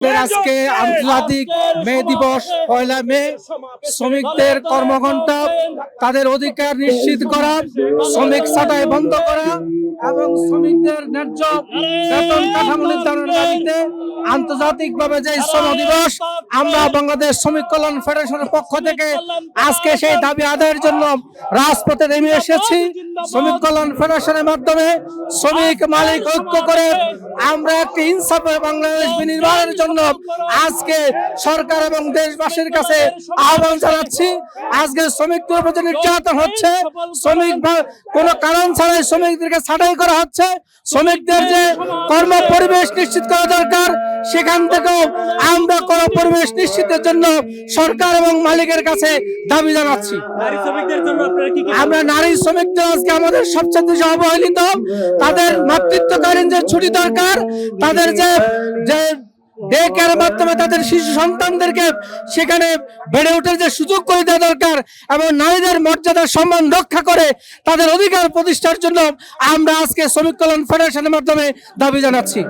আজকে আন্তর্জাতিক মে দিবস 1 মে। শ্রমিকদের কর্মঘণ্টা, তাদের অধিকার নিশ্চিত করা, শ্রমিক ছাঁটাই বন্ধ করা এবং শ্রমিকদের ন্যায্য বেতন কাঠামো নির্ধারণের দাবিতে আন্তর্জাতিকভাবে যে শ্রম দিবস, আমরা বাংলাদেশ শ্রমিক কল্যাণ ফেডারেশনের পক্ষ থেকে আজকে সেই দাবি আদায়ের জন্য রাজপথে নেমে এসেছি। শ্রমিক কল্যাণ ফেডারেশনের মাধ্যমে শ্রমিক মালিক ঐক্য করে আমরা একটি ইনসাফের বাংলাদেশ বিনির্মাণের জন্য আজকে সরকার এবং দেশবাসীর কাছে আহ্বান জানাচ্ছি। আজকে শ্রমিকদের উপর যে নির্যাতন হচ্ছে, শ্রমিক কোনো কারণ ছাড়াই শ্রমিকদেরকে ছাঁটাই করা হচ্ছে, শ্রমিকদের যে কর্ম পরিবেশ নিশ্চিত করা দরকার, সেখান থেকেও আমরা কর্ম পরিবেশ নিশ্চিতের জন্য সরকার এবং মালিকের কাছে দাবি জানাচ্ছি। আমরা নারী শ্রমিকদের আজকে আমাদের সবচেয়ে বেশি অবহেলিত, তাদের মাতৃত্বকালীন যে ছুটি দরকার, তাদের যে ডে কেয়ারের মাধ্যমে তাদের শিশু সন্তানদেরকে সেখানে বেড়ে ওঠার যে সুযোগ করে দেওয়া দরকার এবং নারীদের মর্যাদার সম্মান রক্ষা করে তাদের অধিকার প্রতিষ্ঠার জন্য আমরা আজকে শ্রমিক কল্যাণ ফেডারেশনের মাধ্যমে দাবি জানাচ্ছি।